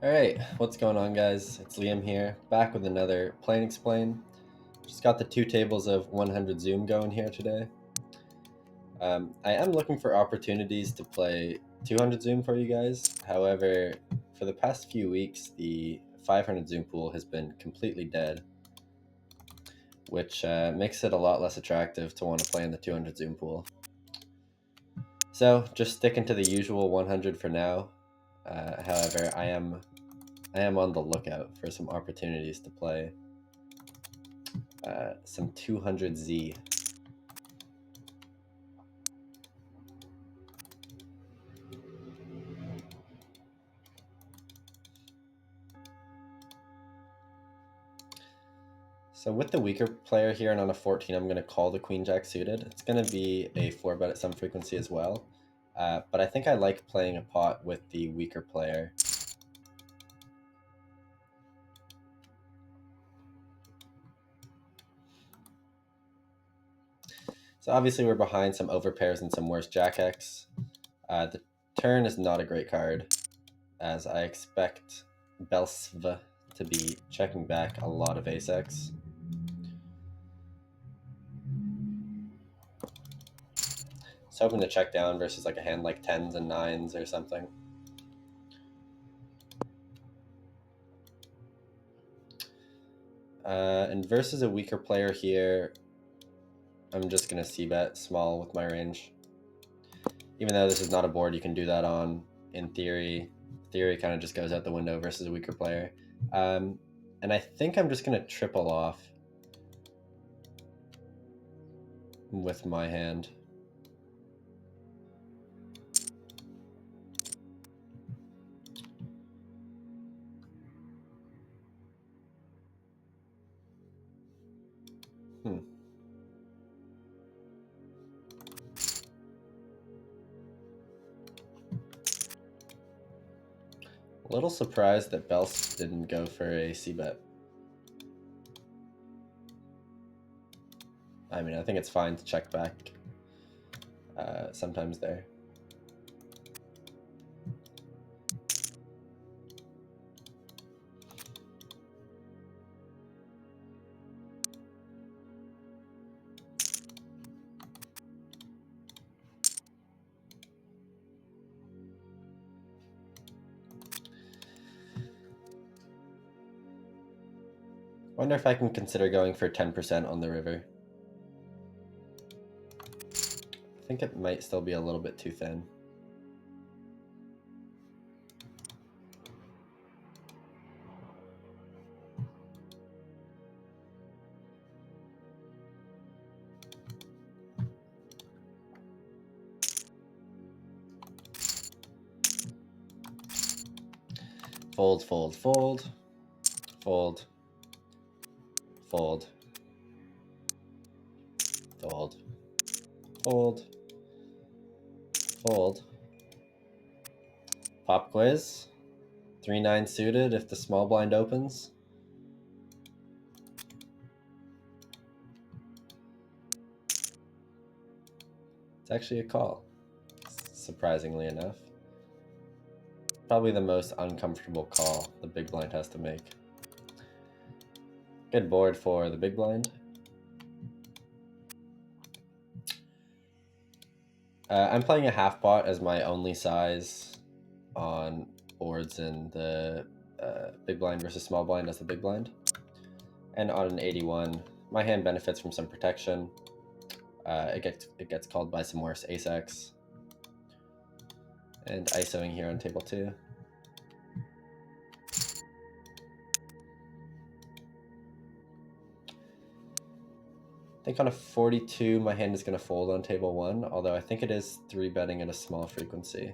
Alright, what's going on, guys? It's Liam here, back with another Play and Explain. Just got the two tables of 100 Zoom going here today. I am looking for opportunities to play 200 Zoom for you guys. However, for the past few weeks, the 500 Zoom pool has been completely dead, which makes it a lot less attractive to want to play in the 200 Zoom pool. So, just sticking to the usual 100 for now. However, I am on the lookout for some opportunities to play some 200Z. So with the weaker player here and on a 14, I'm going to call the Queen Jack suited. It's going to be a 4-bet at some frequency as well. But I think I like playing a pot with the weaker player. So obviously we're behind some overpairs and some worse Jack X. The turn is not a great card, as I expect Belsv to be checking back a lot of Ace X. So hoping to check down versus like a hand like 10s and 9s or something. And versus a weaker player here, I'm just going to c-bet small with my range. Even though this is not a board you can do that on, in theory kind of just goes out the window versus a weaker player. And I think I'm just going to triple off with my hand. A little surprised that Bels didn't go for a c-bet. I mean, I think it's fine to check back sometimes there. Wonder if I can consider going for 10% on the river. I think it might still be a little bit too thin. Fold, fold, fold, fold, fold, fold, fold, fold. Pop quiz. 3-9 suited if the small blind opens. It's actually a call, surprisingly enough. Probably the most uncomfortable call the big blind has to make. Good board for the big blind. I'm playing a half pot as my only size on boards in the big blind versus small blind as the big blind. And on an 81, my hand benefits from some protection. It gets called by some worse ace X. And ISOing here on table 2. I think on a 42, my hand is going to fold on table 1, although I think it is 3-betting at a small frequency.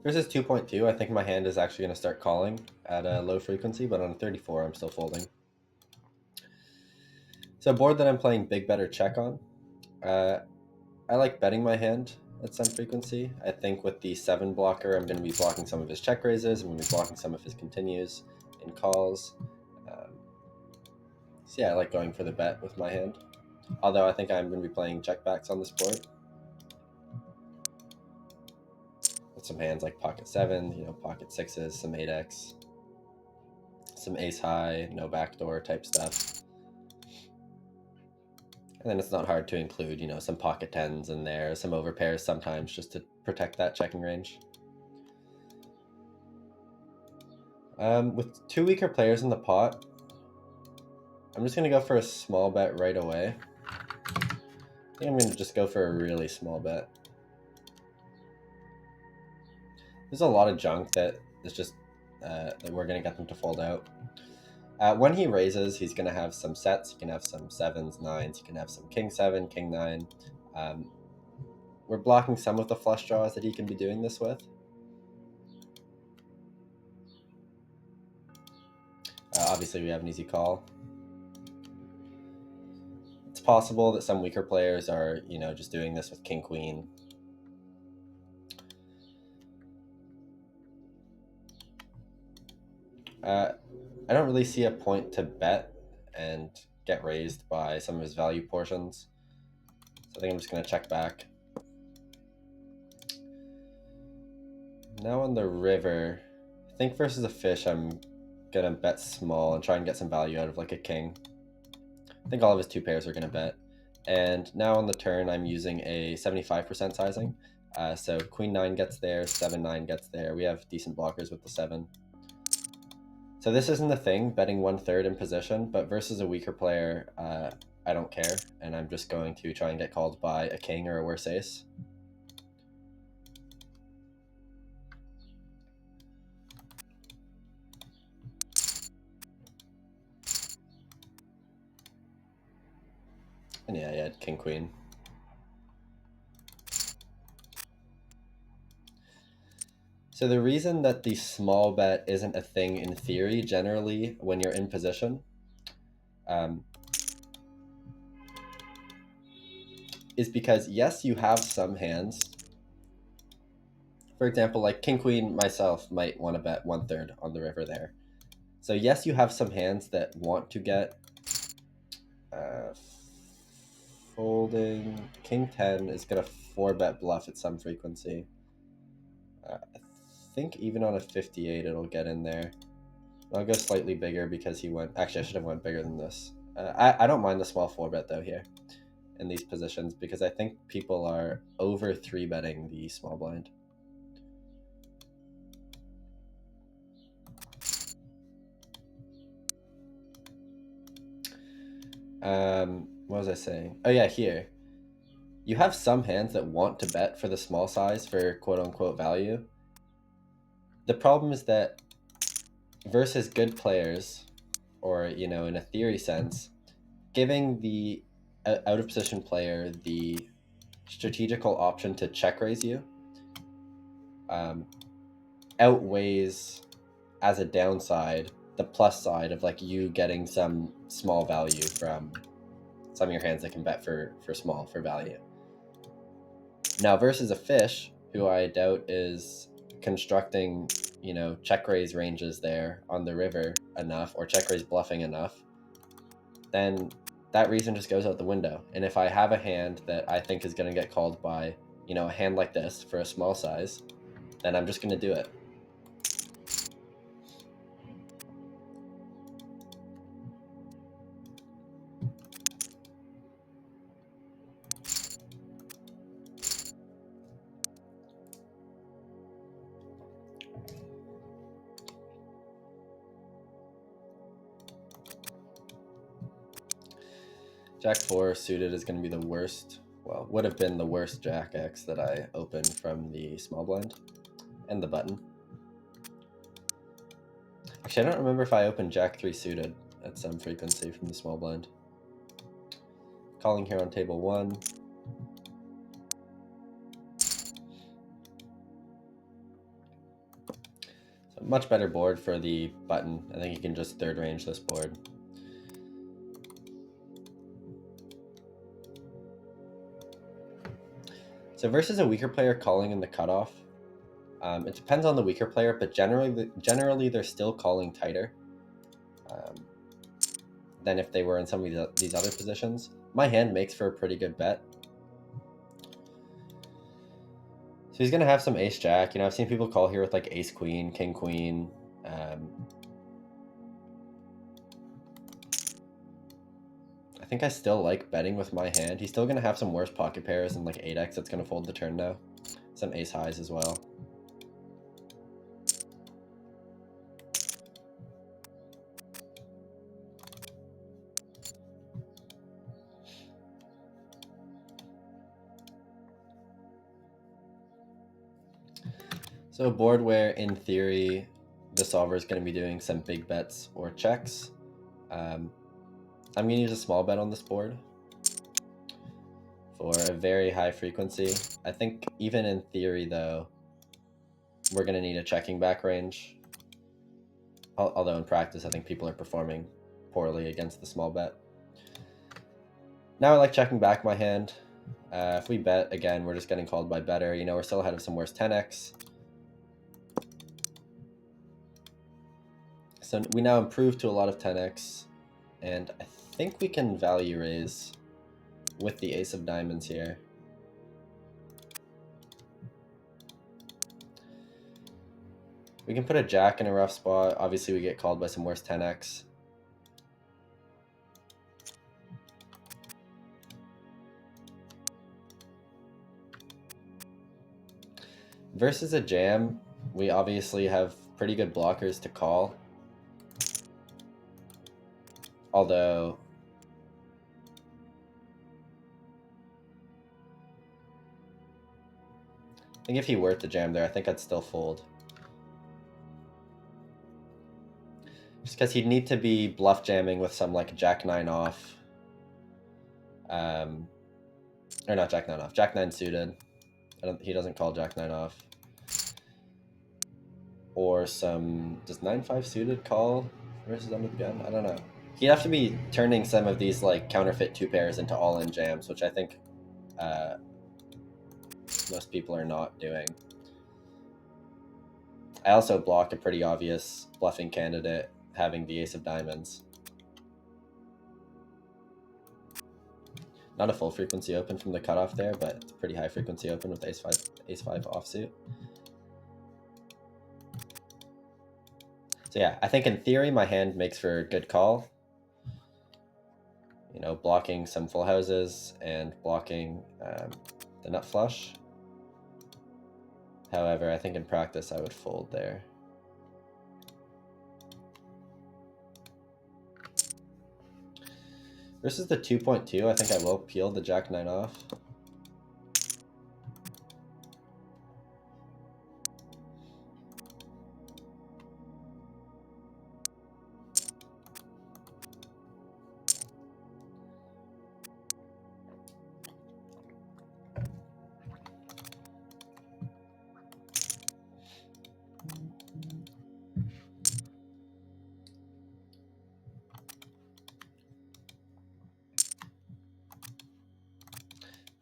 Versus 2.2, I think my hand is actually going to start calling at a low frequency, but on 34, I'm still folding. So a board that I'm playing big bet or check on, I like betting my hand at some frequency. I think with the 7 blocker, I'm going to be blocking some of his check raises. I'm going to be blocking some of his continues and calls. So yeah, I like going for the bet with my hand. Although I think I'm going to be playing checkbacks on this board. With some hands like pocket 7, pocket 6s, some 8x, some ace high, no backdoor type stuff. And then it's not hard to include, some pocket 10s in there, some overpairs sometimes just to protect that checking range. With 2 weaker players in the pot, I'm just going to go for a small bet right away. I think I'm going to just go for a really small bet. There's a lot of junk that is just that we're going to get them to fold out. When he raises, he's going to have some sets. He can have some 7s, 9s. He can have some king 7, king 9. We're blocking some of the flush draws that he can be doing this with. Obviously, we have an easy call. It's possible that some weaker players are, just doing this with king queen. I don't really see a point to bet and get raised by some of his value portions. So I think I'm just going to check back. Now on the river, I think versus a fish, I'm going to bet small and try and get some value out of like a king. I think all of his 2 pairs are going to bet. And now on the turn, I'm using a 75% sizing. So queen 9 gets there, 7-9 gets there. We have decent blockers with the 7. So this isn't the thing, betting 1/3 in position, but versus a weaker player, I don't care, and I'm just going to try and get called by a king or a worse ace. And yeah, I had king queen. So the reason that the small bet isn't a thing in theory, generally, when you're in position, is because, yes, you have some hands. For example, like king queen, myself might want to bet 1/3 on the river there. So yes, you have some hands that want to get folding. King 10 is going to 4-bet bluff at some frequency. I think even on a 58, it'll get in there. I'll go slightly bigger because he went... Actually, I should have went bigger than this. I don't mind the small 4-bet, though, here in these positions because I think people are over 3-betting the small blind. What was I saying? Oh, yeah, here. You have some hands that want to bet for the small size for quote-unquote value. The problem is that versus good players, or, in a theory sense, giving the out-of-position player the strategical option to check raise you outweighs, as a downside, the plus side of like you getting some small value from some of your hands that can bet for small for value. Now versus a fish, who I doubt is constructing, check raise ranges there on the river enough, or check raise bluffing enough, then that reason just goes out the window. And if I have a hand that I think is going to get called by, a hand like this for a small size, then I'm just going to do it. Jack 4 suited is going to be the worst, well, would have been the worst Jack X that I opened from the small blind and the button. Actually, I don't remember if I opened Jack 3 suited at some frequency from the small blind. Calling here on table 1. So much better board for the button. I think you can just third range this board. So versus a weaker player calling in the cutoff, it depends on the weaker player, but generally they're still calling tighter than if they were in some of these other positions. My hand makes for a pretty good bet. So he's going to have some ace jack. You know, I've seen people call here with like ace queen, king queen. I think I still like betting with my hand. He's still going to have some worse pocket pairs and like 8x that's going to fold the turn now. Some ace highs as well. So a board where, in theory, the solver is going to be doing some big bets or checks. I'm going to use a small bet on this board for a very high frequency. I think even in theory, though, we're going to need a checking back range. Although in practice, I think people are performing poorly against the small bet. Now I like checking back my hand. If we bet, again, we're just getting called by better. You know, we're still ahead of some worse 10x. So we now improve to a lot of 10x, and I think we can value raise with the ace of diamonds here. We can put a jack in a rough spot. Obviously, we get called by some worse 10x. Versus a jam, we obviously have pretty good blockers to call. Although I think if he were to jam there, I think I'd still fold. Just because he'd need to be bluff jamming with some like jack 9 off. Or not jack 9 off, jack 9 suited. He doesn't call jack 9 off. Or some, does 9-5 suited call versus under the gun? I don't know. He'd have to be turning some of these like counterfeit 2 pairs into all-in jams, which I think most people are not doing. I also block a pretty obvious bluffing candidate having the ace of diamonds. Not a full frequency open from the cutoff there, but it's a pretty high frequency open with ace 5 offsuit. So yeah, I think in theory my hand makes for a good call. You know, blocking some full houses and blocking the nut flush. However, I think in practice I would fold there. Versus the 2.2, I think I will peel the jack 9 off.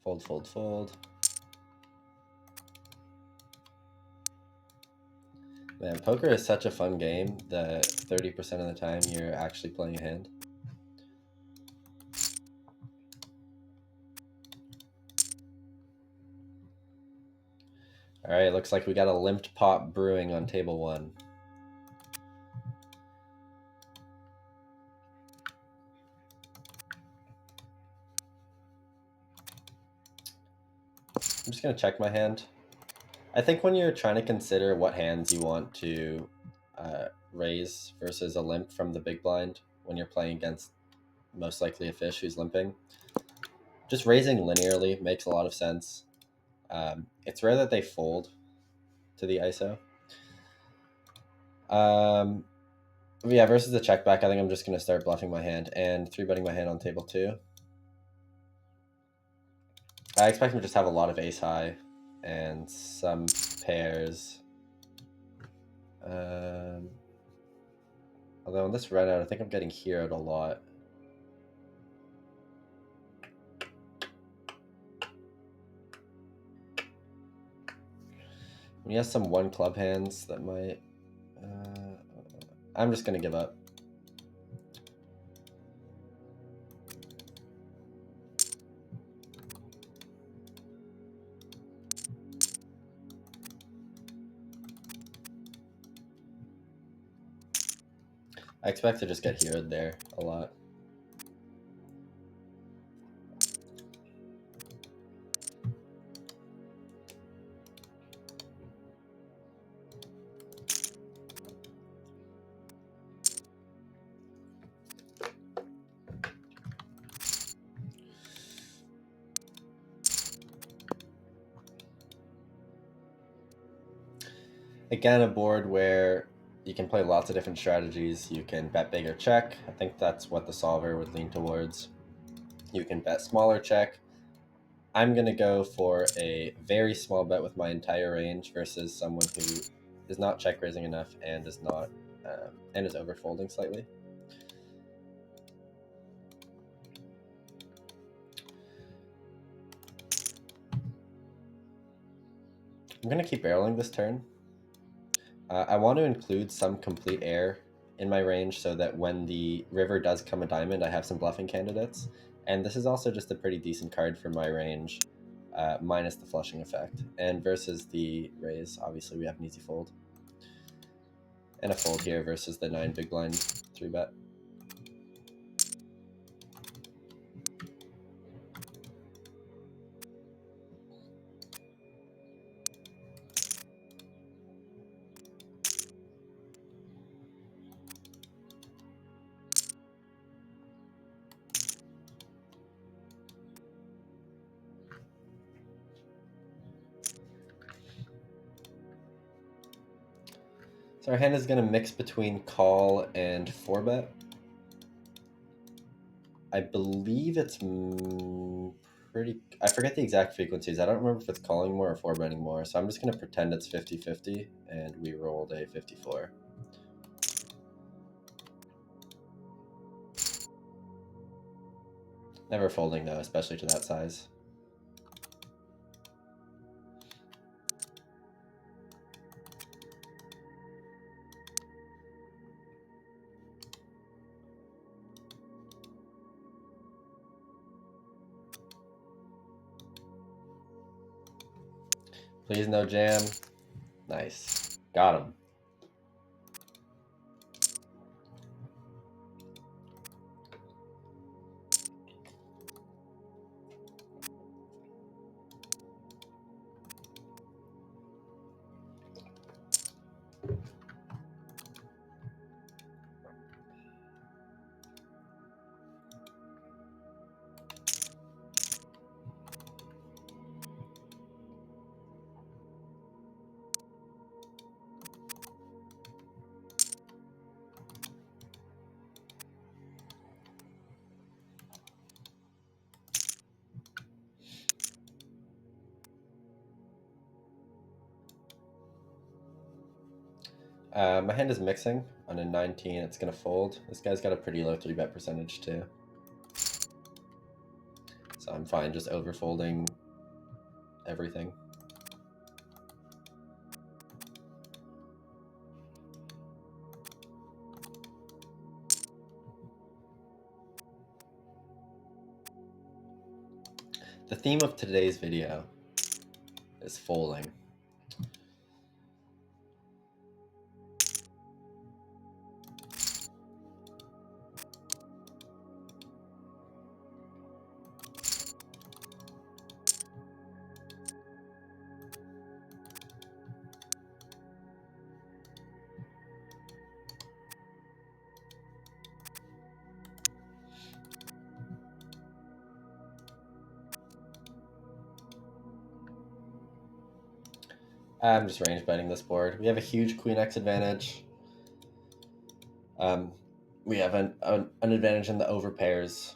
Fold, fold, fold. Man, poker is such a fun game that 30% of the time you're actually playing a hand. All right, looks like we got a limped pot brewing on table 1. I'm just gonna check my hand. I think when you're trying to consider what hands you want to raise versus a limp from the big blind when you're playing against most likely a fish who's limping, just raising linearly makes a lot of sense. It's rare that they fold to the ISO. Yeah, versus the check back, I think I'm just going to start bluffing my hand and 3-betting my hand on table 2. I expect him to just have a lot of ace high and some pairs. Although on this red out, I think I'm getting here out a lot. When he has some one club hands that might... I'm just going to give up. I expect to just get here and there a lot. Again, a board where you can play lots of different strategies. You can bet big or check. I think that's what the solver would lean towards. You can bet smaller check. I'm going to go for a very small bet with my entire range versus someone who is not check raising enough and is not and is overfolding slightly. I'm going to keep barreling this turn. I want to include some complete air in my range so that when the river does come a diamond, I have some bluffing candidates. And this is also just a pretty decent card for my range, minus the flushing effect. And versus the raise, obviously we have an easy fold. And a fold here versus the 9 big blind 3-bet. So our hand is going to mix between call and 4-bet. I believe it's pretty... I forget the exact frequencies. I don't remember if it's calling more or 4-betting more. So I'm just going to pretend it's 50-50, and we rolled a 54. Never folding, though, especially to that size. Please no jam. Nice. Got him. My hand is mixing on a 19. It's going to fold. This guy's got a pretty low 3-bet percentage, too. So I'm fine just overfolding everything. The theme of today's video is folding. I'm just range betting this board. We have a huge Queen X advantage. We have an advantage in the overpairs.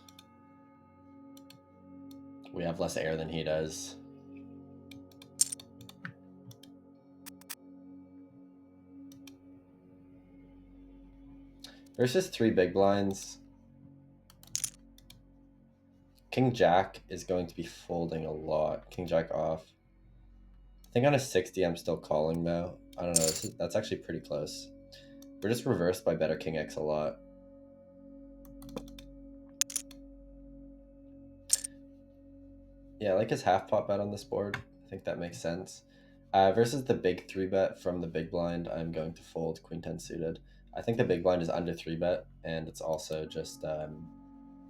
We have less air than he does. Versus 3 big blinds, King Jack is going to be folding a lot. King Jack off. I think on a 60 I'm still calling though. I don't know, that's actually pretty close. We're just reversed by better King X a lot. Yeah, I like his half pot bet on this board. I think that makes sense. Versus the big 3-bet from the big blind, I'm going to fold Queen 10 suited. I think the big blind is under 3-bet, and it's also just,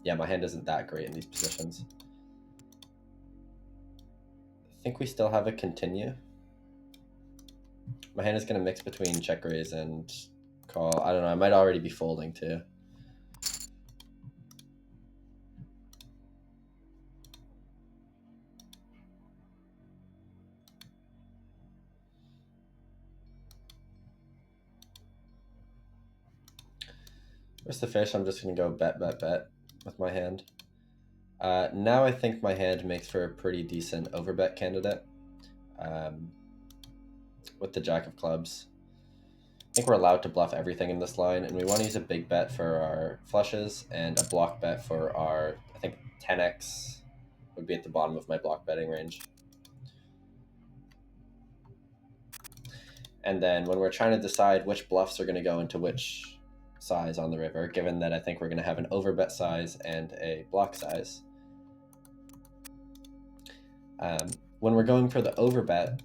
yeah, my hand isn't that great in these positions. I think we still have a continue. My hand is going to mix between check raise and call. I don't know, I might already be folding too. Where's the fish? I'm just going to go bet, bet, bet with my hand. Now I think my hand makes for a pretty decent overbet candidate with the Jack of Clubs. I think we're allowed to bluff everything in this line, and we want to use a big bet for our flushes and a block bet for our, I think 10x would be at the bottom of my block betting range. And then when we're trying to decide which bluffs are going to go into which size on the river, given that I think we're going to have an overbet size and a block size. When we're going for the overbet,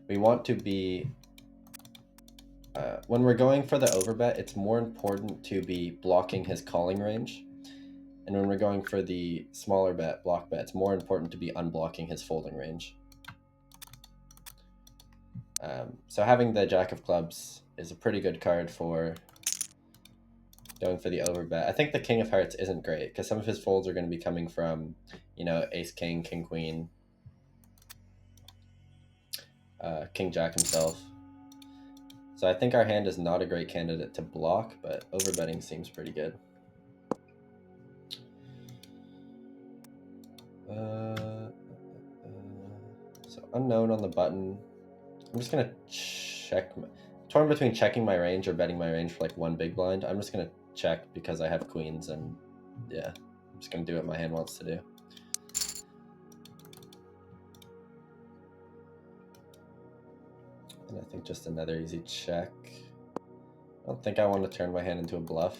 we want to be, when we're going for the overbet, it's more important to be blocking his calling range. And when we're going for the smaller bet, block bet, it's more important to be unblocking his folding range. So having the Jack of Clubs is a pretty good card for going for the overbet. I think the King of Hearts isn't great because some of his folds are going to be coming from, you know, Ace King, King Queen, King Jack himself. So I think our hand is not a great candidate to block, but overbetting seems pretty good. So unknown on the button. I'm just gonna check. Torn between checking my range or betting my range for like one big blind. I'm just gonna check because I have queens, and yeah, I'm just gonna do what my hand wants to do. And I think just another easy check. I don't think I want to turn my hand into a bluff.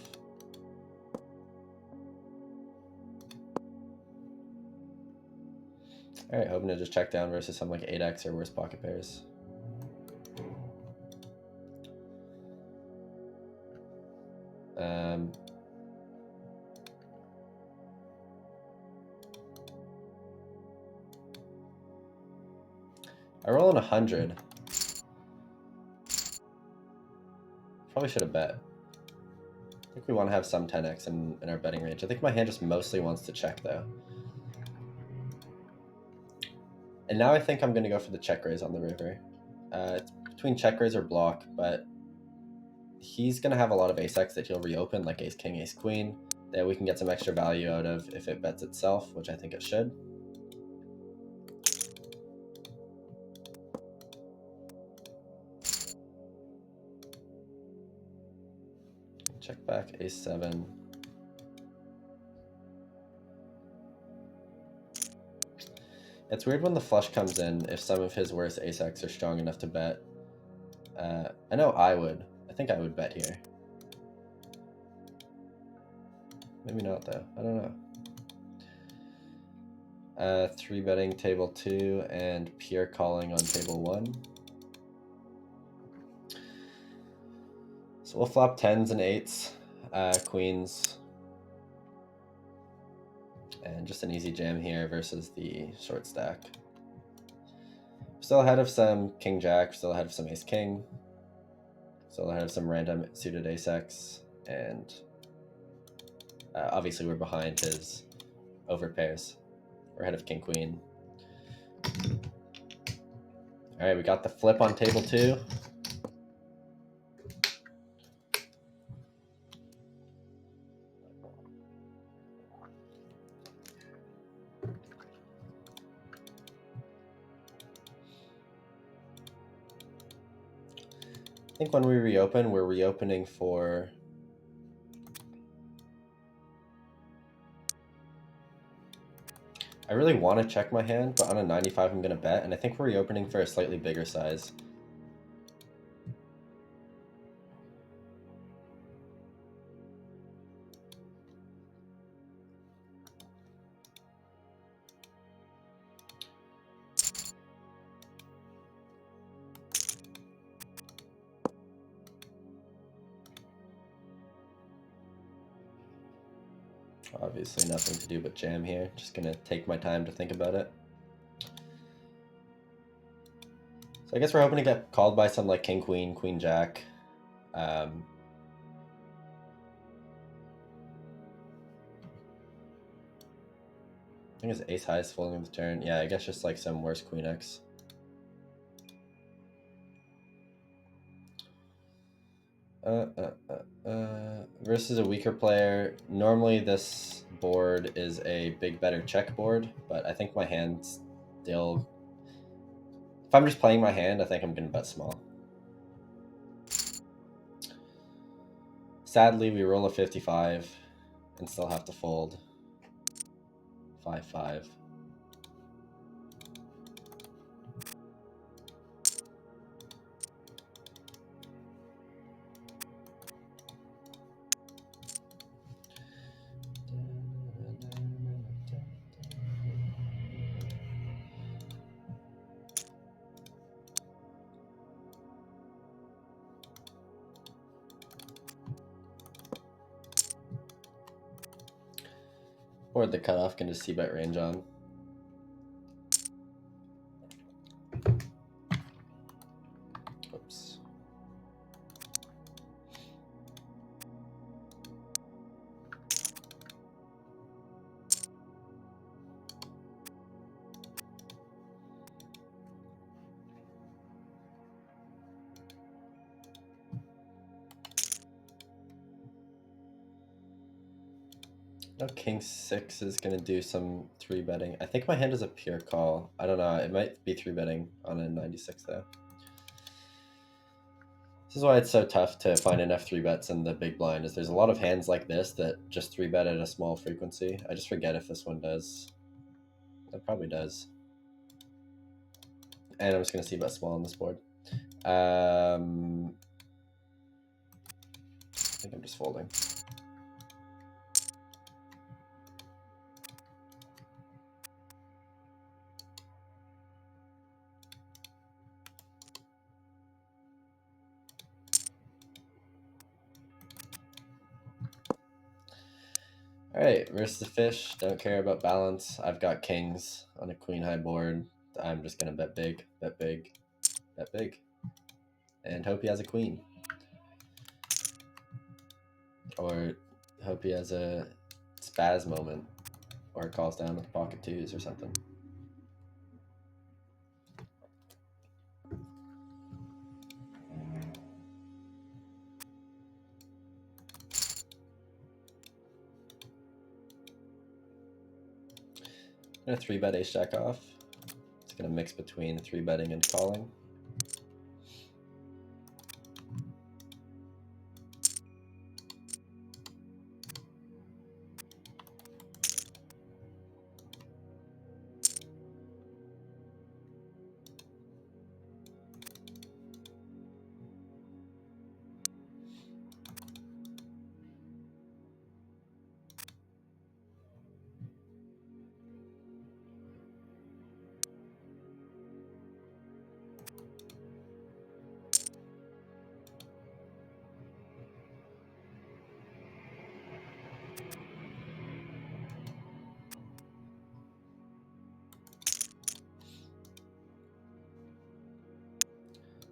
All right, hoping to just check down versus some like 8x or worse pocket pairs. I roll in 100. Probably should have bet. I think we want to have some 10x in our betting range. I think my hand just mostly wants to check though. And now I think I'm going to go for the check raise on the river. It's between check raise or block, but he's going to have a lot of ace-x that he'll reopen, like ace king, ace queen, that we can get some extra value out of if it bets itself, which I think it should. Check back, ace 7. It's weird when the flush comes in if some of his worst ace-x are strong enough to bet. I know I would. I think I would bet here. Maybe not though. I don't know. 3 betting table 2 and pure calling on table 1. So we'll flop 10s and 8s, queens, and just an easy jam here versus the short stack. Still ahead of some king jack, still ahead of some ace king, still ahead of some random suited ace x, and obviously we're behind his over pairs. We're ahead of king queen. All right, we got the flip on table 2. think when we reopen, we're reopening for... I really want to check my hand, but on a 95 I'm going to bet, and I think we're reopening for a slightly bigger size. Obviously nothing to do but jam here. Just gonna take my time to think about it. So I guess we're hoping to get called by some like king, queen, queen, jack. I think it's ace high is folding with the turn. Yeah, I guess just like some worse queen X. Versus a weaker player. Normally this board is a big better check board, but I think my hand's still... If I'm just playing my hand, I think I'm gonna bet small. Sadly, we roll a 55 and still have to fold 5-5. Or the cutoff can just see bet range on. Oops. No, king 6 is gonna do some 3-betting. I think my hand is a pure call. I don't know. It might be 3-betting on a 96 though. This is why it's so tough to find enough 3-bets in the big blind. Is there's a lot of hands like this that just 3-bet at a small frequency. I just forget if this one does. It probably does. And I'm just gonna see bet small on this board. I think I'm just folding. All right, versus the fish. Don't care about balance. I've got kings on a queen high board. I'm just gonna bet big, bet big, bet big, and hope he has a queen, or hope he has a spaz moment, or calls down with pocket twos or something. I'm gonna 3-bet ace jack off. It's gonna mix between 3-betting and calling.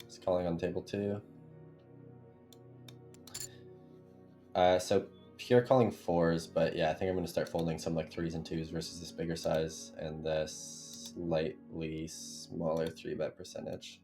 It's calling on table 2. So pure calling 4s, but yeah, I think I'm gonna start folding some like 3s and 2s versus this bigger size and the slightly smaller 3-bet percentage.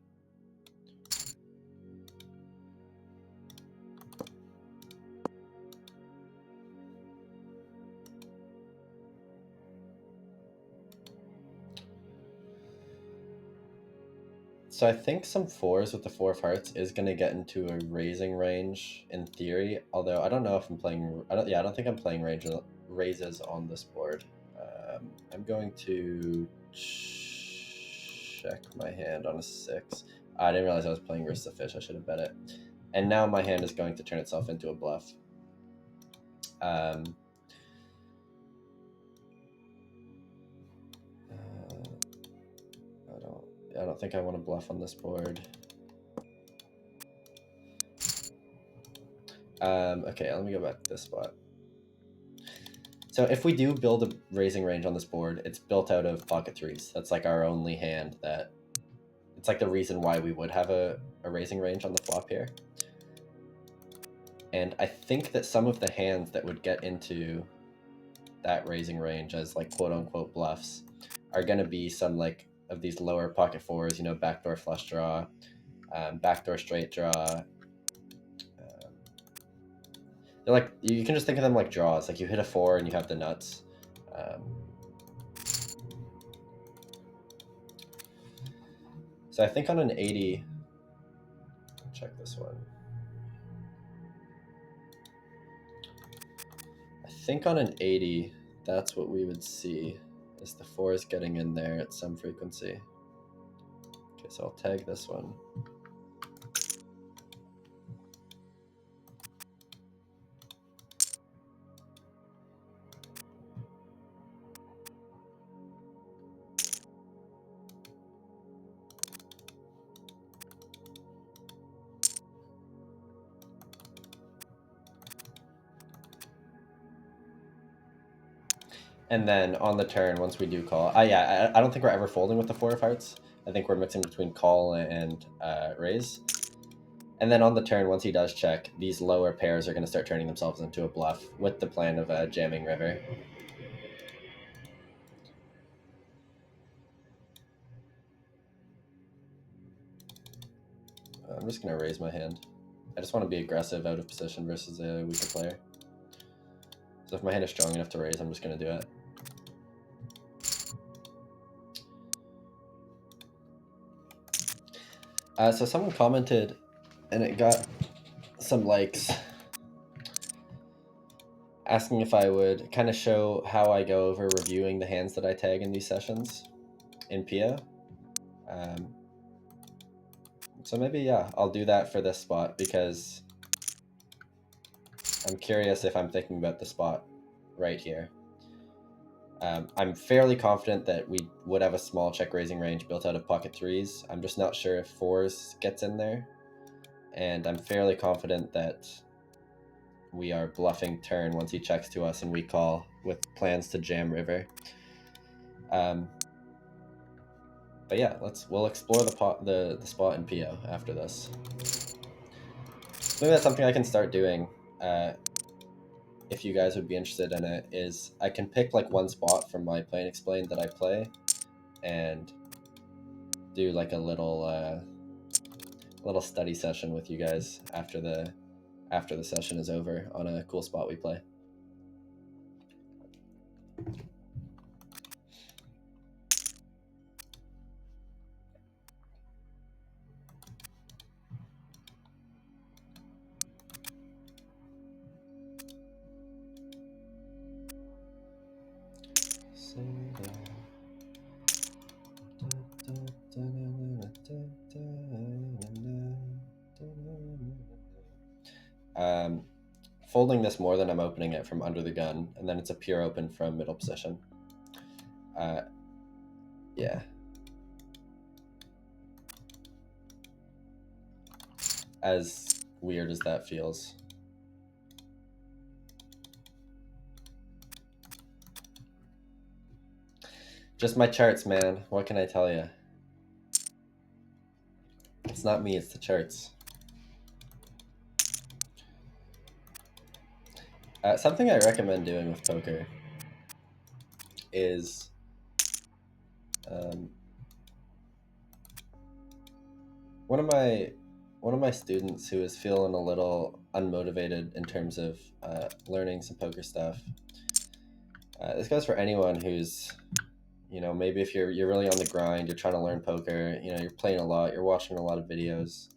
So I think some fours with the four of hearts is going to get into a raising range in theory. Although I don't know if I'm playing. I don't think I'm playing raises on this board. I'm going to check my hand on a 6. I didn't realize I was playing versus a fish. I should have bet it. And now my hand is going to turn itself into a bluff. I don't think I want to bluff on this board. Okay, let me go back to this spot. So if we do build a raising range on this board, it's built out of pocket threes. That's like our only hand that... It's like the reason why we would have a raising range on the flop here. And I think that some of the hands that would get into that raising range as like quote-unquote bluffs are going to be some like of these lower pocket fours, you know, backdoor flush draw, backdoor straight draw. They're like, you can just think of them like draws. Like you hit a 4 and you have the nuts. So I think on an 80, check this one. I think on an 80, that's what we would see, is the 4s getting in there at some frequency. Okay, so I'll tag this one. And then on the turn, once we do call, I don't think we're ever folding with the 4 of hearts. I think we're mixing between call and raise. And then on the turn, once he does check, these lower pairs are going to start turning themselves into a bluff with the plan of jamming river. I'm just going to raise my hand. I just want to be aggressive out of position versus a weaker player. So if my hand is strong enough to raise, I'm just going to do it. So someone commented, and it got some likes, asking if I would kind of show how I go over reviewing the hands that I tag in these sessions in PIO. So maybe, yeah, I'll do that for this spot because I'm curious if I'm thinking about the spot right here. I'm fairly confident that we would have a small check raising range built out of pocket threes. I'm just not sure if 4s gets in there. And I'm fairly confident that we are bluffing turn once he checks to us and we call with plans to jam river. But yeah, we'll explore the spot in PIO after this. Maybe that's something I can start doing. If you guys would be interested in it, is I can pick like one spot from my Play and Explain that I play and do like a little study session with you guys after the session is over on a cool spot we play. Folding this more than I'm opening it from under the gun, and then it's a pure open from middle position. Yeah. As weird as that feels. Just my charts, man. What can I tell you? It's not me, it's the charts. Something I recommend doing with poker is one of my students who is feeling a little unmotivated in terms of learning some poker stuff. This goes for anyone who's You know, maybe if you're really on the grind, you're trying to learn poker, you know, you're playing a lot, you're watching a lot of videos,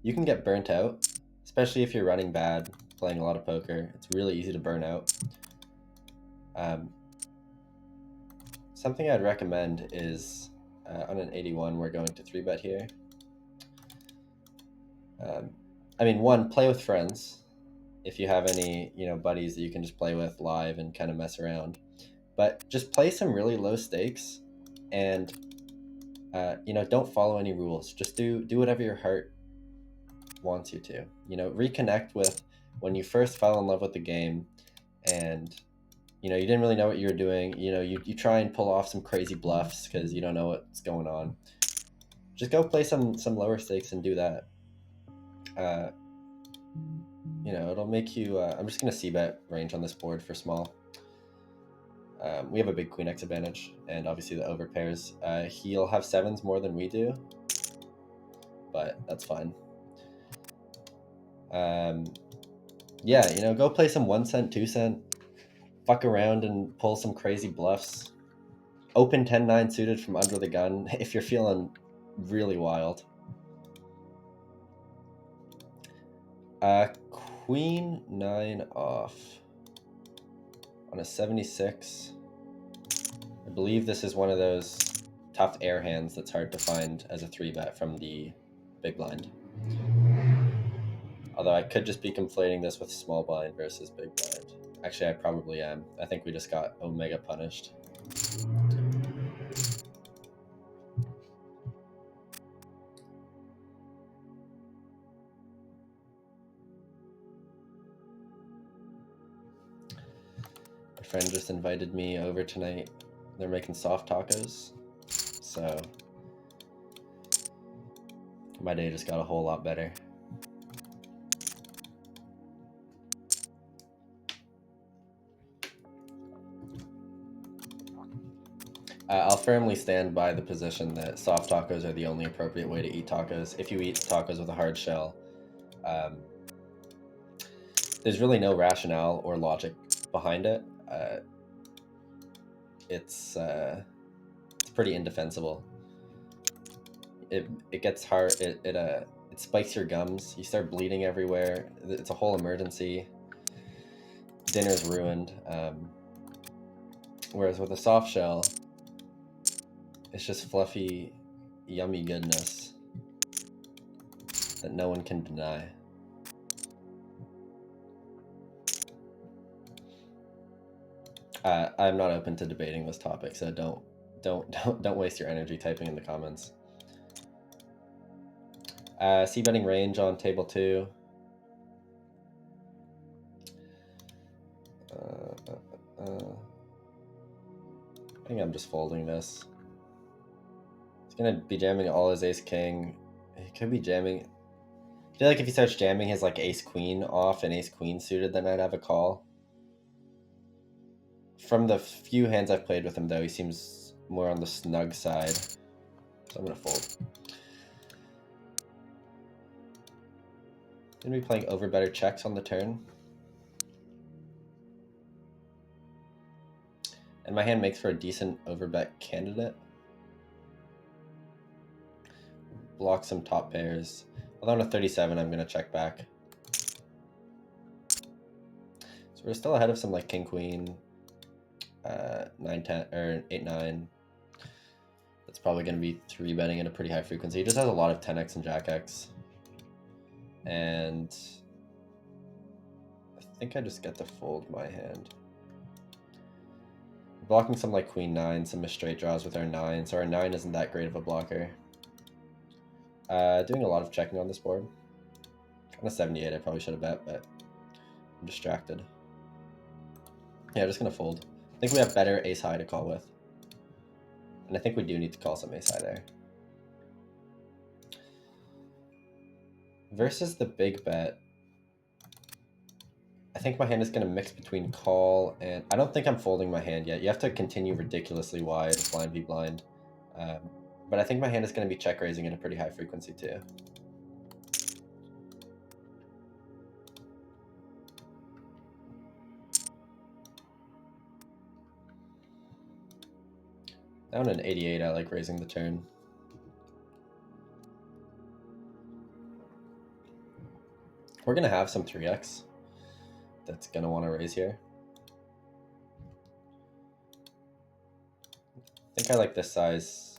you can get burnt out, especially if you're running bad, playing a lot of poker. It's really easy to burn out. Something I'd recommend is on an 81, we're going to 3-bet here. I mean, one, play with friends. If you have any, you know, buddies that you can just play with live and kind of mess around. But just play some really low stakes, and you know, don't follow any rules. Just do whatever your heart wants you to. You know, reconnect with when you first fell in love with the game, and you know, you didn't really know what you were doing. You know, you try and pull off some crazy bluffs because you don't know what's going on. Just go play some lower stakes and do that. You know, it'll make you. I'm just gonna c-bet range on this board for small. We have a big queen X advantage, and obviously the over pairs. He'll have sevens more than we do, but that's fine. Yeah, you know, go play some 1 cent, 2 cent, fuck around and pull some crazy bluffs. Open 10-9 suited from under the gun if you're feeling really wild. Queen 9 off on a 76. I believe this is one of those tough air hands that's hard to find as a 3-bet from the big blind. Although I could just be conflating this with small blind versus big blind. Actually, I probably am. I think we just got omega punished. My friend just invited me over tonight. They're making soft tacos, so my day just got a whole lot better. I'll firmly stand by the position that soft tacos are the only appropriate way to eat tacos. If you eat tacos with a hard shell, there's really no rationale or logic behind it. It's pretty indefensible. It gets hard. It spikes your gums. You start bleeding everywhere. It's a whole emergency. Dinner's ruined. Whereas with a soft shell, it's just fluffy, yummy goodness that no one can deny. I'm not open to debating this topic, so don't waste your energy typing in the comments. C-betting range on table 2. I think I'm just folding this. He's gonna be jamming all his ace king. He could be jamming. I feel like if he starts jamming his like ace queen off and ace queen suited, then I'd have a call. From the few hands I've played with him, though, he seems more on the snug side. So I'm gonna fold. Gonna be playing over better checks on the turn. And my hand makes for a decent overbet candidate. Block some top pairs. Although on a 37, I'm gonna check back. So we're still ahead of some like king queen, 9-10 or 8-9. That's probably gonna be 3-betting at a pretty high frequency. He just has a lot of 10x and jack x. And I think I just get to fold my hand. Blocking some like queen 9, some missed straight draws with our 9, so our 9 isn't that great of a blocker. Doing a lot of checking on this board. On a 78, I probably should have bet, but I'm distracted. Yeah, just gonna fold. I think we have better ace high to call with. And I think we do need to call some ace high there. Versus the big bet, I think my hand is going to mix between call and... I don't think I'm folding my hand yet. You have to continue ridiculously wide, blind v blind. But I think my hand is going to be check raising at a pretty high frequency too. Now in an 88, I like raising the turn. We're going to have some 3x that's going to want to raise here. I think I like this size.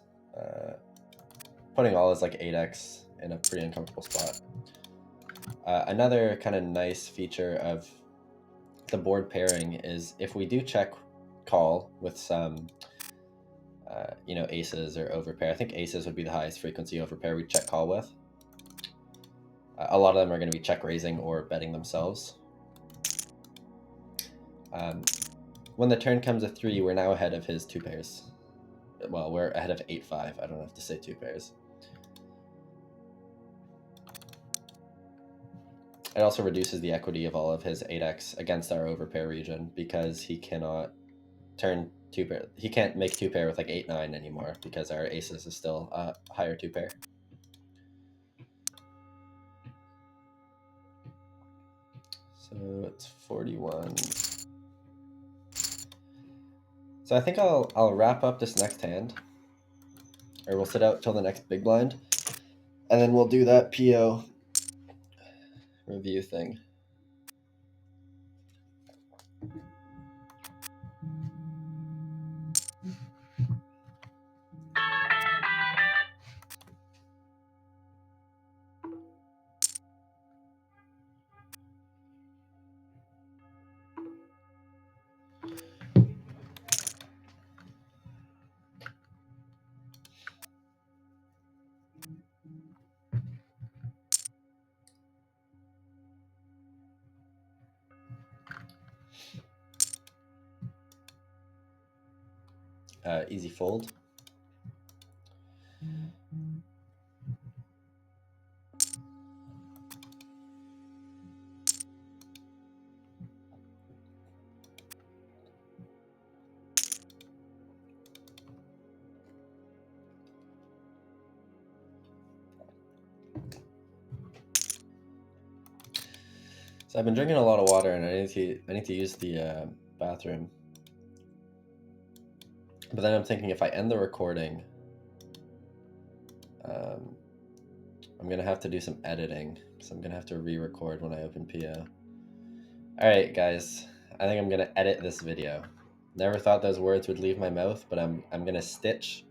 Putting all is like 8x in a pretty uncomfortable spot. Another kind of nice feature of the board pairing is if we do check call with some aces or overpair. I think aces would be the highest frequency overpair we'd check call with. A lot of them are going to be check raising or betting themselves. When the turn comes to 3, we're now ahead of his 2 pairs. Well, we're ahead of 8-5. I don't have to say 2 pairs. It also reduces the equity of all of his 8x against our overpair region because he cannot turn 2 pair. He can't make 2 pair with like 8-9 anymore because our aces is still a higher 2 pair. So it's 41. So I think I'll wrap up this next hand, or we'll sit out till the next big blind, and then we'll do that PO review thing. Easy fold. So I've been drinking a lot of water, and I need to use the bathroom. But then I'm thinking if I end the recording, I'm gonna have to do some editing, so I'm gonna have to re-record when I open PO. All right, guys, I think I'm gonna edit this video. Never thought those words would leave my mouth, but I'm gonna stitch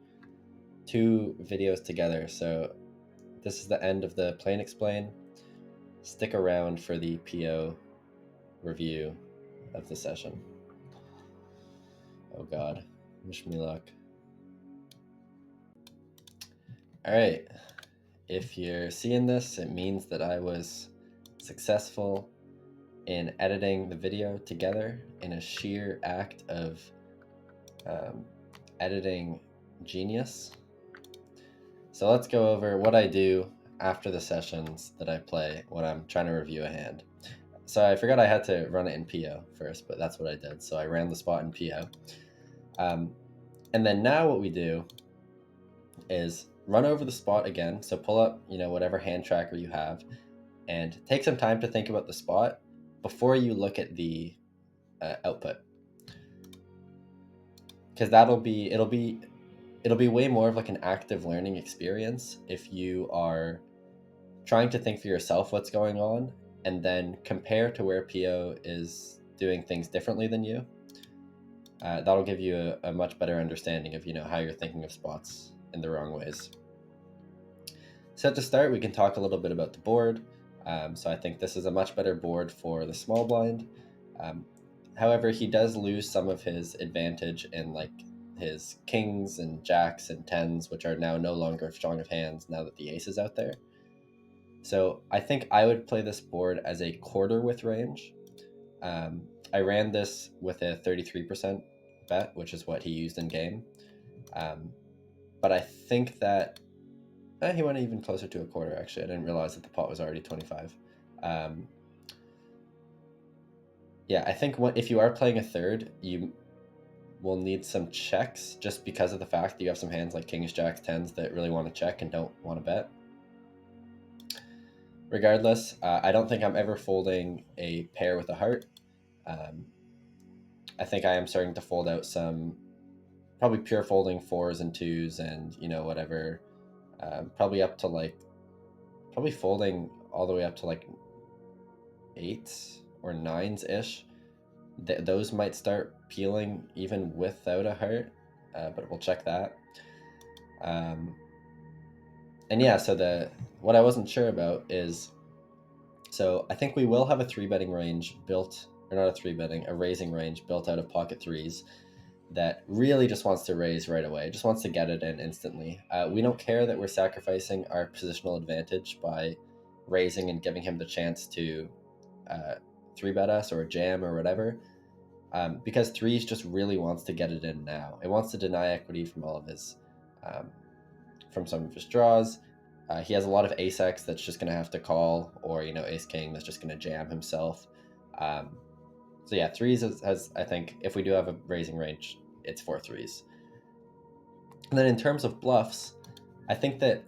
2 videos together. So this is the end of the Plain Explain. Stick around for the PO review of the session. Oh God, wish me luck. All right, if you're seeing this, it means that I was successful in editing the video together in a sheer act of editing genius. So let's go over what I do after the sessions that I play when I'm trying to review a hand. So I forgot I had to run it in PO first, but that's what I did. So I ran the spot in PO. And then now what we do is run over the spot again. So pull up, whatever hand tracker you have and take some time to think about the spot before you look at the output. Because it'll be way more of like an active learning experience if you are trying to think for yourself what's going on and then compare to where PO is doing things differently than you. That'll give you a much better understanding of how you're thinking of spots in the wrong ways. So to start, we can talk a little bit about the board. So I think this is a much better board for the small blind. However, he does lose some of his advantage in like his kings and jacks and tens, which are now no longer strong of hands now that the ace is out there. So I think I would play this board as a quarter with range. I ran this with a 33% bet, which is what he used in game. But I think that he went even closer to a quarter, actually. I didn't realize that the pot was already 25. Yeah, I think if you are playing a third, you will need some checks just because of the fact that you have some hands like kings, jacks, tens that really want to check and don't want to bet. Regardless, I don't think I'm ever folding a pair with a heart. I think I am starting to fold out some probably pure folding 4s and 2s and, you know, whatever, probably up to like, probably folding all the way up to like 8s or 9s ish. Those might start peeling even without a heart, but we'll check that. And yeah, so what I wasn't sure about is, so I think we will have a 3-betting range built, or not a 3-betting, a raising range built out of pocket 3s that really just wants to raise right away, just wants to get it in instantly. We don't care that we're sacrificing our positional advantage by raising and giving him the chance to 3-bet us or jam or whatever, because 3s just really wants to get it in now. It wants to deny equity from all of his, from some of his draws. He has a lot of ace-x that's just going to have to call, or, you know, ace-king that's just going to jam himself. So yeah, 3s has, I think, if we do have a raising range, it's 4 3s. And then in terms of bluffs, I think that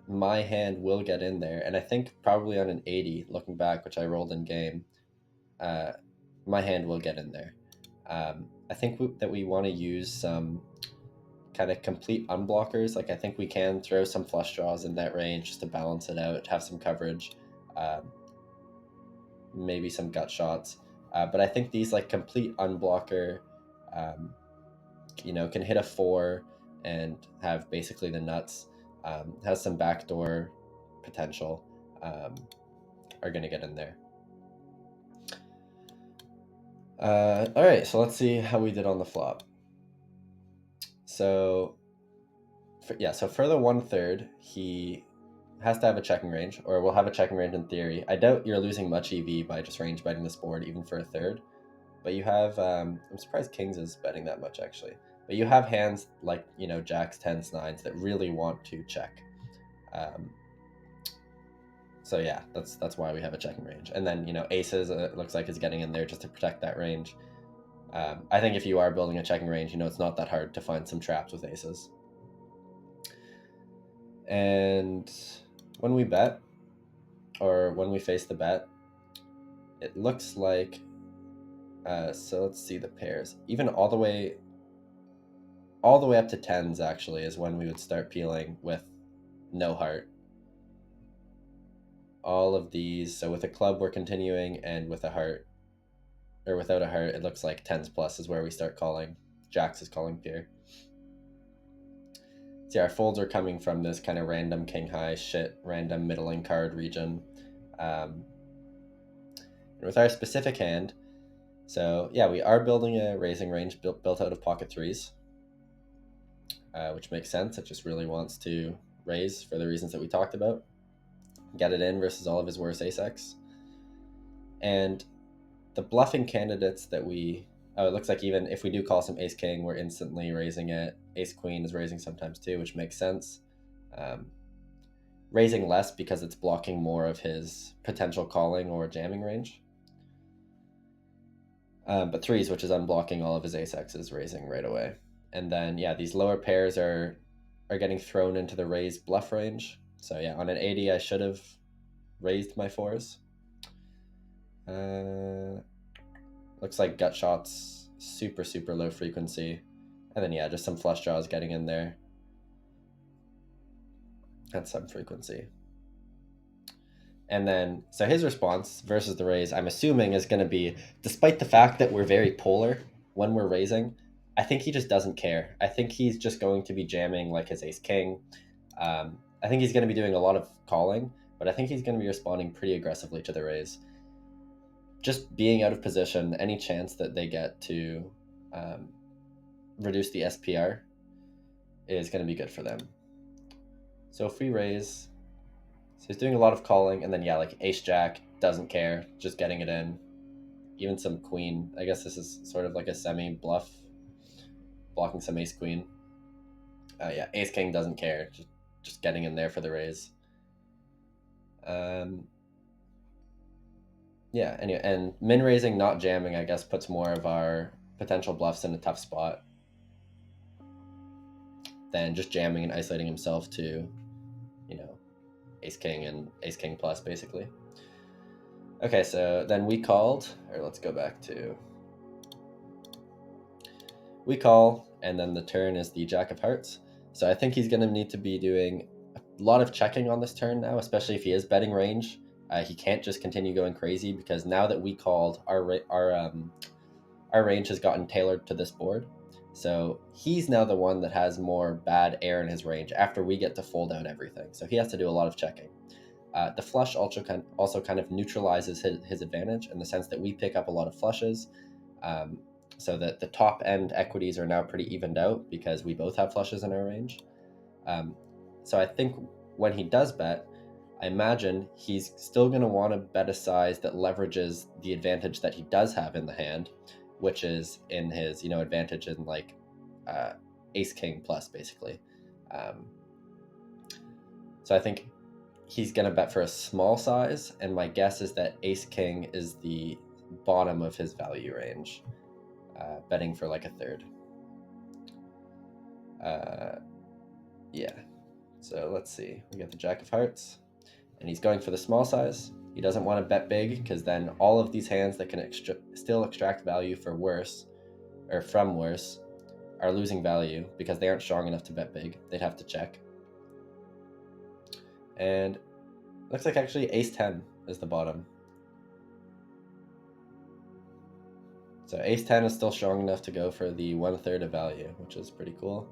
my hand will get in there, and I think probably on an 80, looking back, which I rolled in game, my hand will get in there. I think that we want to use some kind of complete unblockers. Like, I think we can throw some flush draws in that range just to balance it out, have some coverage, maybe some gut shots. But I think these like complete unblocker, you know, can hit a 4 and have basically the nuts, has some backdoor potential, are going to get in there. All right, so let's see how we did on the flop. So so for the 1/3, he has to have a checking range, or we'll have a checking range in theory. I doubt you're losing much EV by just range betting this board, even for a 1/3. But you have, I'm surprised Kings is betting that much, actually. But you have hands like, you know, Jacks, 10s, 9s that really want to check. So yeah, that's why we have a checking range. And then, you know, aces, it looks like is getting in there just to protect that range. I think if you are building a checking range, you know, it's not that hard to find some traps with aces. And when we bet, or when we face the bet, it looks like, so let's see the pairs. Even all the way up to 10s actually is when we would start peeling with no heart. All of these, so with a club we're continuing, and with a heart, or without a heart, it looks like 10s plus is where we start calling. Jacks is calling pure. See, our folds are coming from this kind of random king high shit, random middling card region. And with our specific hand, so yeah, we are building a raising range built out of pocket 3s, which makes sense. It just really wants to raise for the reasons that we talked about, get it in versus all of his worst ace-x. And the bluffing candidates that it looks like even if we do call some ace-king, we're instantly raising it. Ace-queen is raising sometimes too, which makes sense. Raising less because it's blocking more of his potential calling or jamming range. But 3s, which is unblocking all of his ace-x, is raising right away. And then, yeah, these lower pairs are getting thrown into the raise bluff range. So yeah, on an 80, I should have raised my 4s. Looks like gut shots, super, super low frequency. And then, yeah, just some flush draws getting in there. At some frequency. And then, so his response versus the raise, I'm assuming, is going to be, despite the fact that we're very polar when we're raising, I think he just doesn't care. I think he's just going to be jamming like his ace-king. I think he's going to be doing a lot of calling, but I think he's going to be responding pretty aggressively to the raise. Just being out of position, any chance that they get to reduce the SPR is going to be good for them. So if we raise, so he's doing a lot of calling, and then, yeah, like ace-jack, doesn't care, just getting it in. Even some queen. I guess this is sort of like a semi-bluff, blocking some ace-queen. Yeah, ace-king doesn't care, just getting in there for the raise. Yeah, anyway, and min-raising, not jamming, I guess, puts more of our potential bluffs in a tough spot than just jamming and isolating himself to, you know, ace-king and ace-king plus, basically. Okay, so then we called, or let's go back to, we call, and then the turn is the Jack of Hearts. So I think he's going to need to be doing a lot of checking on this turn now, especially if he is betting range. He can't just continue going crazy, because now that we called, our range has gotten tailored to this board. So he's now the one that has more bad air in his range after we get to fold out everything. So he has to do a lot of checking. The flush also kind of neutralizes his advantage, in the sense that we pick up a lot of flushes, so that the top end equities are now pretty evened out because we both have flushes in our range. So I think when he does bet, I imagine he's still going to want to bet a size that leverages the advantage that he does have in the hand, which is in his, advantage in like ace king plus, basically. So I think he's going to bet for a small size, and my guess is that ace king is the bottom of his value range, betting for like a third. Yeah, so let's see. We got the Jack of Hearts, and he's going for the small size. He doesn't want to bet big, because then all of these hands that can still extract value for worse, or from worse, are losing value because they aren't strong enough to bet big. They'd have to check. And looks like actually ace 10 is the bottom. So ace 10 is still strong enough to go for the 1/3 of value, which is pretty cool.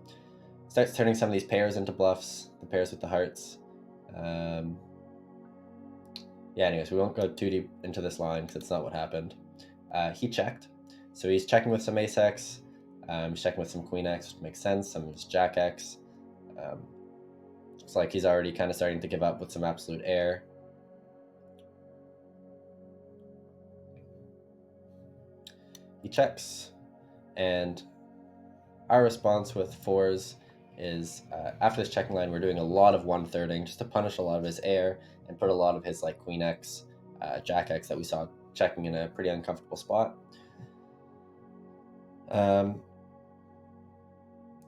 Starts turning some of these pairs into bluffs, the pairs with the hearts. Yeah, anyways, we won't go too deep into this line because it's not what happened. He checked. So he's checking with some ace X, he's checking with some queen X, which makes sense, some of his jack X. Looks like he's already kind of starting to give up with some absolute air. He checks, and our response with fours is, after this checking line, we're doing a lot of 1/3ing just to punish a lot of his air and put a lot of his like queen X, jack X that we saw checking in a pretty uncomfortable spot.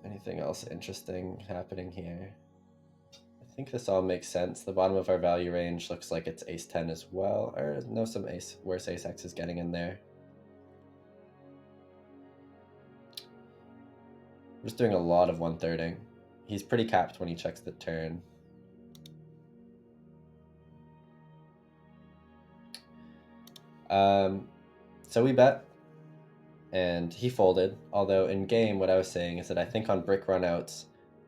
Anything else interesting happening here? I think this all makes sense. The bottom of our value range looks like it's ace 10 as well, or no, some worse ace X is getting in there. We're just doing a lot of 1/3ing. He's pretty capped when he checks the turn. So we bet, and he folded. Although in game, what I was saying is that I think on brick runouts,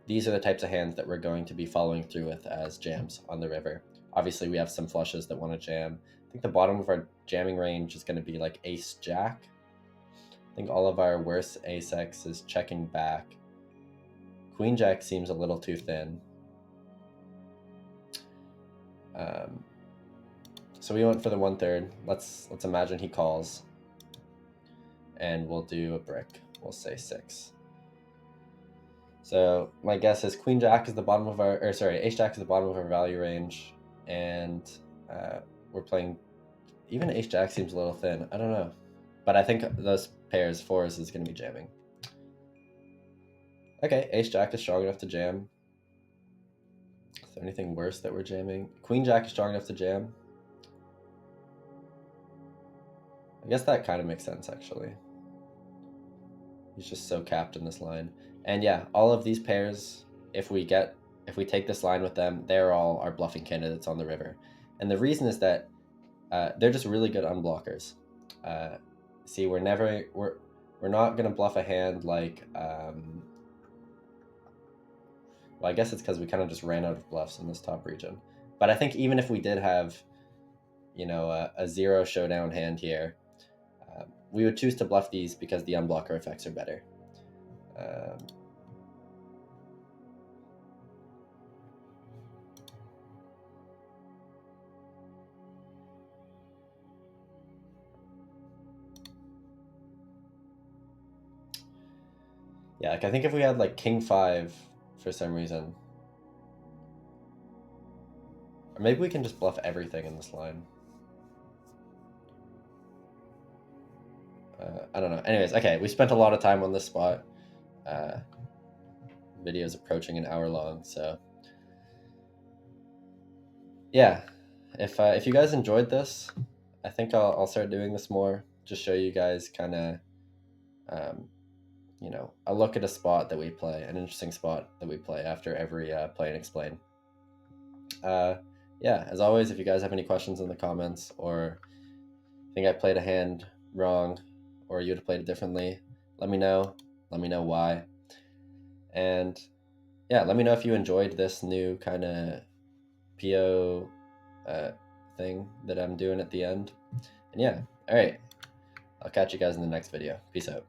these are the types of hands that we're going to be following through with as jams on the river. Obviously, we have some flushes that want to jam. I think the bottom of our jamming range is going to be like ace jack. I think all of our worst ace X is checking back. Queen jack seems a little too thin. So we went for the 1/3. Let's imagine he calls, and we'll do a brick. We'll say 6. So my guess is queen jack is the bottom of our, ace jack is the bottom of our value range, and we're playing. Even ace jack seems a little thin. I don't know, but I think those pairs, fours, is going to be jamming. Okay, ace jack is strong enough to jam. Is there anything worse that we're jamming? Queen jack is strong enough to jam. I guess that kind of makes sense, actually. He's just so capped in this line. And yeah, all of these pairs, if we take this line with them, they're all our bluffing candidates on the river. And the reason is that they're just really good unblockers. See, we're not gonna bluff a hand like, well, I guess it's because we kind of just ran out of bluffs in this top region. But I think even if we did have, a 0 showdown hand here, we would choose to bluff these because the unblocker effects are better. Yeah, like I think if we had like king 5 for some reason, or maybe we can just bluff everything in this line. I don't know. Anyways, okay, we spent a lot of time on this spot. Video is approaching an hour long, so yeah. If you guys enjoyed this, I think I'll start doing this more. Just show you guys kind of, you know, a look at a spot that we play, an interesting spot that we play after every play and explain. Yeah, as always, if you guys have any questions in the comments, or think I played a hand wrong, or you'd have played it differently, let me know. Let me know why. And yeah, let me know if you enjoyed this new kind of PO thing that I'm doing at the end. And yeah, all right. I'll catch you guys in the next video. Peace out.